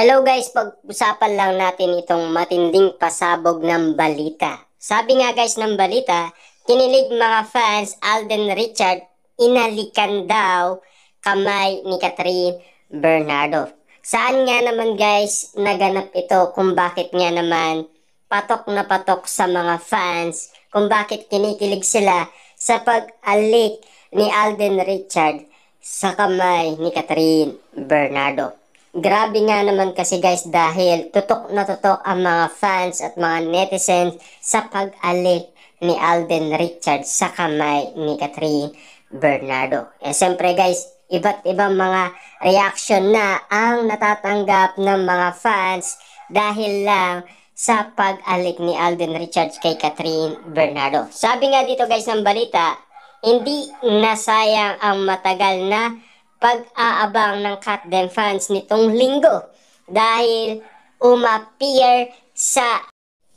Hello guys, pag-usapan lang natin itong matinding pasabog ng balita. Sabi nga guys ng balita, kinilig mga fans Alden Richard, inalikan daw kamay ni Catherine Bernardo. Saan nga naman guys naganap ito kung bakit nga naman patok na patok sa mga fans, kung bakit kinikilig sila sa pag-alik ni Alden Richard sa kamay ni Catherine Bernardo. Grabe nga naman kasi guys dahil tutok na tutok ang mga fans at mga netizens sa pag-alik ni Alden Richards sa kamay ni Catherine Bernardo. Siyempre guys, iba't ibang mga reaction na ang natatanggap ng mga fans dahil lang sa pag-alik ni Alden Richards kay Catherine Bernardo. Sabi nga dito guys ng balita, hindi nasayang ang matagal na pag-aabang ng Katden fans nitong linggo dahil umappear sa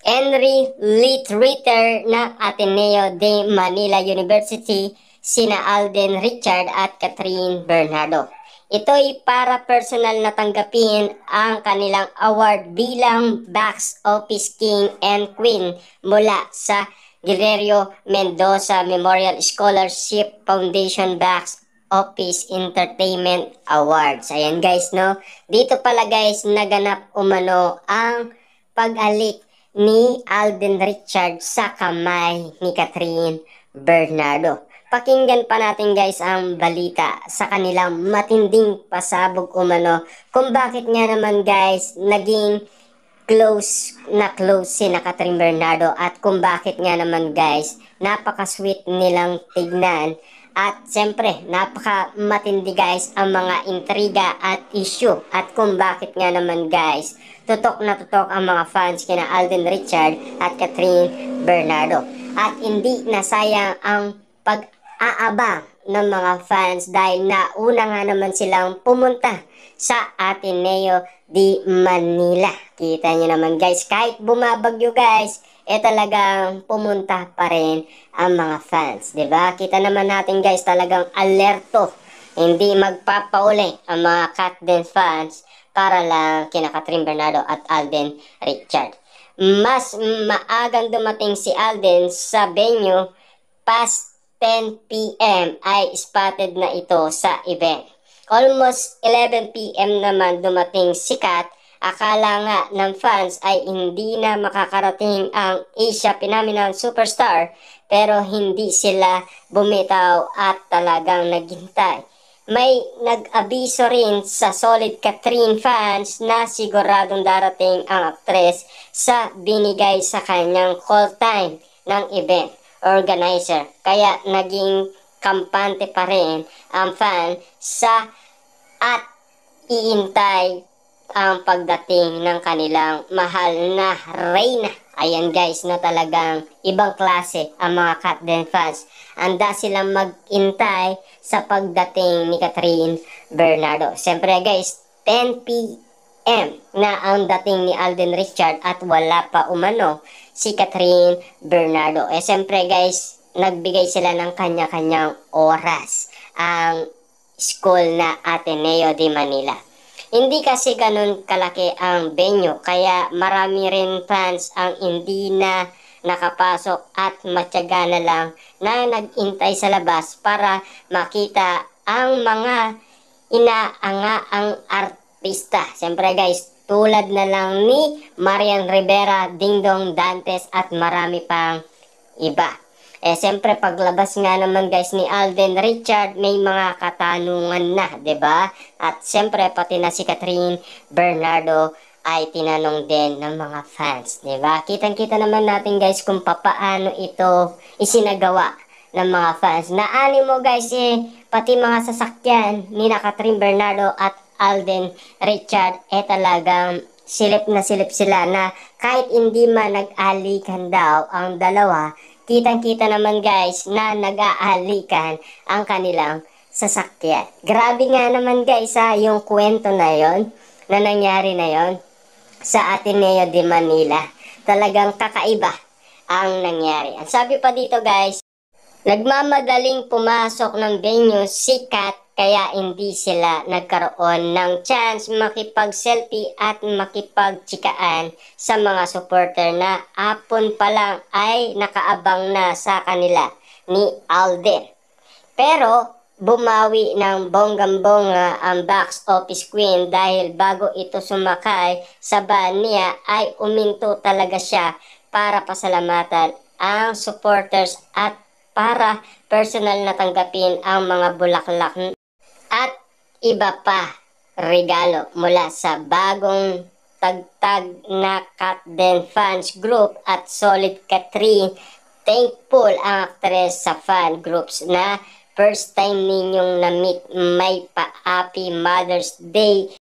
Henry Lee Ritter ng Ateneo de Manila University sina Alden Richard at Catherine Bernardo. Ito'y para personal na tanggapin ang kanilang award bilang Box Office King and Queen mula sa Guillermo Mendoza Memorial Scholarship Foundation Box Office Entertainment Awards. Ayan guys, no? Dito pala guys, naganap umano ang pag-alik ni Alden Richard sa kamay ni Catherine Bernardo. Pakinggan pa natin guys ang balita sa kanilang matinding pasabog umano kung bakit nga naman guys naging close si na Catherine Bernardo at kung bakit nga naman guys napaka-sweet nilang tignan. At siyempre, napaka matindi guys ang mga intriga at issue. At kung bakit nga naman guys, tutok na tutok ang mga fans kina Alden Richard at Catherine Bernardo. At hindi nasayang ang pag-aabang ng mga fans dahil nauna nga naman silang pumunta sa Ateneo de Manila. Kita nyo naman guys, kahit bumabagyo guys, talagang pumunta pa rin ang mga fans, 'di ba? Kita naman natin guys, talagang alerto. Hindi magpapauli ang mga Katden fans para lang kina Catherine Bernardo at Alden Richard. Mas maagang dumating si Alden sa venue, past 10 p.m. ay spotted na ito sa event. Almost 11 p.m. naman dumating si Kat. Akala nga ng fans ay hindi na makakarating ang Asia Phenomenal Superstar, pero hindi sila bumitaw at talagang naghintay. May nag-abiso rin sa Solid Catherine fans na siguradong darating ang aktres sa binigay sa kanyang call time ng event organizer. Kaya naging kampante pa rin ang fan sa at iintay ang pagdating ng kanilang mahal na reyna. Ayan guys, na talagang ibang klase ang mga Katden fans. Anda silang mag-intay sa pagdating ni Catherine Bernardo. Siyempre guys, 10 p.m. na ang dating ni Alden Richard at wala pa umano si Catherine Bernardo. Siyempre guys, nagbigay sila ng kanya-kanyang oras ang school na Ateneo de Manila. Hindi kasi ganun kalaki ang venue, kaya marami rin fans ang hindi na nakapasok at matyaga na lang na nag-intay sa labas para makita ang mga inaangaang artista. Siyempre guys, tulad na lang ni Marian Rivera, Dingdong Dantes at marami pang iba. Siyempre paglabas nga naman guys ni Alden Richard, may mga katanungan na, 'di ba? At siyempre pati na si Catherine Bernardo ay tinanong din ng mga fans, 'di ba? Kitang-kita naman natin guys kung papaano ito isinagawa ng mga fans. Naani mo guys pati mga sasakyan ni na Catherine Bernardo at Alden Richard talagang silip na silip sila na kahit hindi man nag-alikan daw ang dalawa, kitang-kita naman guys na nag-aalikan ang kanilang sasakyan. Grabe nga naman guys yung kwento na yon na nangyari na yon sa Ateneo de Manila. Talagang kakaiba ang nangyari. Ang sabi pa dito guys, nagmamadaling pumasok ng venue si Kat kaya hindi sila nagkaroon ng chance makipag-selfie at makipag-chikaan sa mga supporter na apon pa lang ay nakaabang na sa kanila ni Alden. Pero bumawi ng bonggam-bongga ang box office queen dahil bago ito sumakay sa van niya ay uminto talaga siya para pasalamatan ang supporters at para personal na tanggapin ang mga bulaklak at iba pa regalo mula sa bagong tagtag na Katden fans group at Solid Catherine. Thankful ang aktres sa fan groups na first time ninyong na-meet. May pa-happy Mother's Day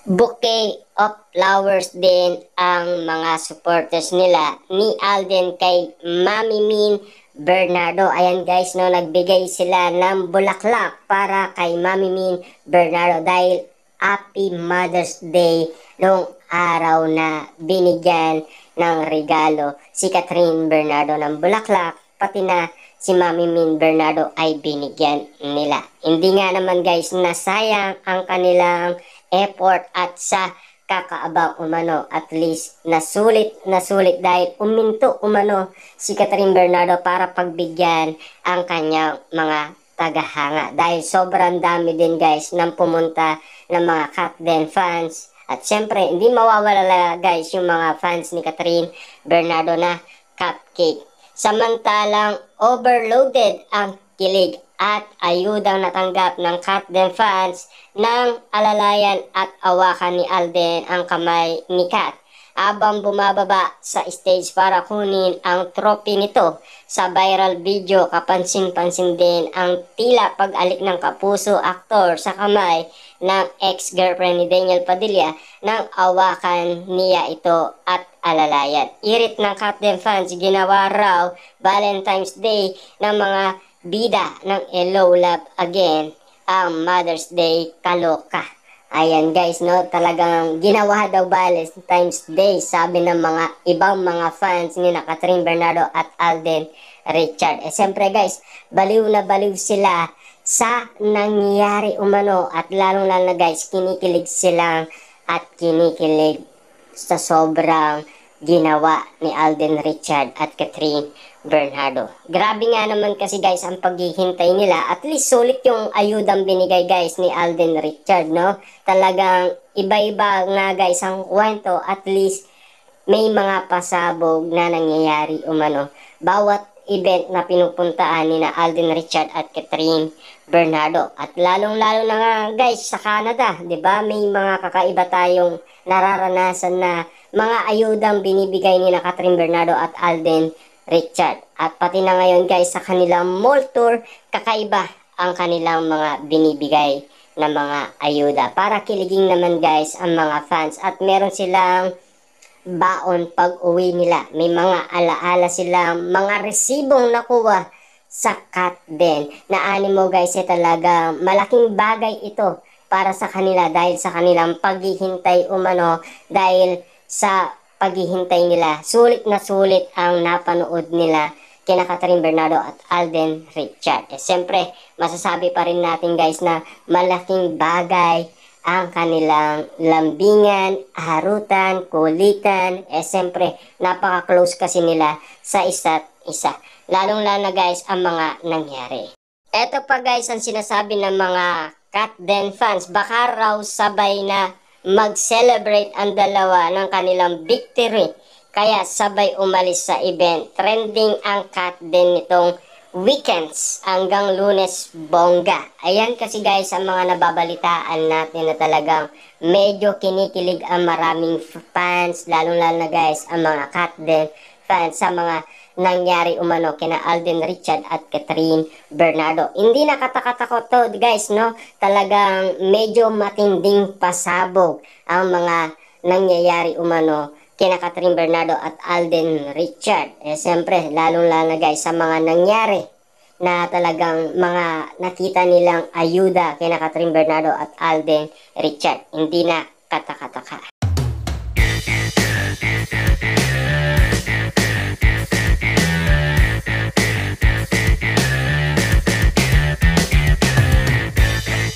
bouquet of flowers din ang mga supporters nila ni Alden kay Mami Min Bernardo. Ayan guys, no, nagbigay sila ng bulaklak para kay Mami Min Bernardo dahil Happy Mother's Day nung araw na binigyan ng regalo si Catherine Bernardo ng bulaklak, pati na si Mami Min Bernardo ay binigyan nila. Hindi nga naman guys nasayang ang kanilang effort at sa kakaabang umano, at least nasulit dahil uminto umano si Catherine Bernardo para pagbigyan ang kanyang mga tagahanga dahil sobrang dami din guys ng pumunta ng mga Katden fans. At syempre hindi mawawala guys yung mga fans ni Catherine Bernardo na cupcake. Samantalang overloaded ang kilig at ayudang natanggap ng Katden fans nang alalayan at awakan ni Alden ang kamay ni Kat habang bumababa sa stage para kunin ang trophy nito. Sa viral video, kapansin-pansin din ang tila pag-alik ng kapuso aktor sa kamay ng ex-girlfriend ni Daniel Padilla nang awakan niya ito at alalayan. Irit ng Katden fans, ginawa raw Valentine's Day ng mga bida ng Hello Love Again ang Mother's Day kaloka. Ayan guys, no, talagang ginawa daw Valentine's Day, sabi ng mga ibang mga fans ni na Catherine Bernardo at Alden Richard. Siyempre guys, baliw na baliw sila sa nangyayari umano at lalong-lalo na guys, kinikilig silang at kinikilig sa sobrang ginawa ni Alden Richard at Catherine Bernardo. Grabe nga naman kasi guys ang paghihintay nila. At least sulit yung ayudang binigay guys ni Alden Richard, no? Talagang iba-iba nga guys ang kwento. At least may mga pasabog na nangyayari umano bawat event na pinupuntaan ni na Alden Richard at Catherine Bernardo. At lalong-lalo na nga guys sa Canada, 'di ba? May mga kakaiba tayong nararanasan na mga ayudang binibigay ni na Catherine Bernardo at Alden Richard. At pati na ngayon guys sa kanilang mall tour, kakaiba ang kanilang mga binibigay na mga ayuda para kiligin naman guys ang mga fans. At meron silang baon pag uwi nila. May mga alaala silang mga resibong nakuha sa Katden na animo guys ay talaga malaking bagay ito para sa kanila dahil sa kanilang paghihintay umano, dahil sa paghihintay nila. Sulit na sulit ang napanood nila kina Catherine Bernardo at Alden Richard. Siyempre, masasabi pa rin natin guys na malaking bagay ang kanilang lambingan, harutan, kulitan. Siyempre, napaka-close kasi nila sa isa't isa. Lalong-lalo na guys ang mga nangyari. Eto pa guys ang sinasabi ng mga Katden fans, baka raw sabay na mag-celebrate ang dalawa ng kanilang victory kaya sabay umalis sa event. Trending ang Katden nitong weekends hanggang Lunes bongga. Ayan kasi guys ang mga nababalitaan natin na talagang medyo kinikilig ang maraming fans, lalong-lalo na guys ang mga Katden fans sa mga nangyari umano kina Alden Richard at Catherine Bernardo. Hindi nakatakatakot to guys, no? Talagang medyo matinding pasabog ang mga nangyayari umano kina Catherine Bernardo at Alden Richard. Siyempre, lalong-lalo na guys sa mga nangyari na talagang mga nakita nilang ayuda kina Catherine Bernardo at Alden Richard. Hindi na katakataka.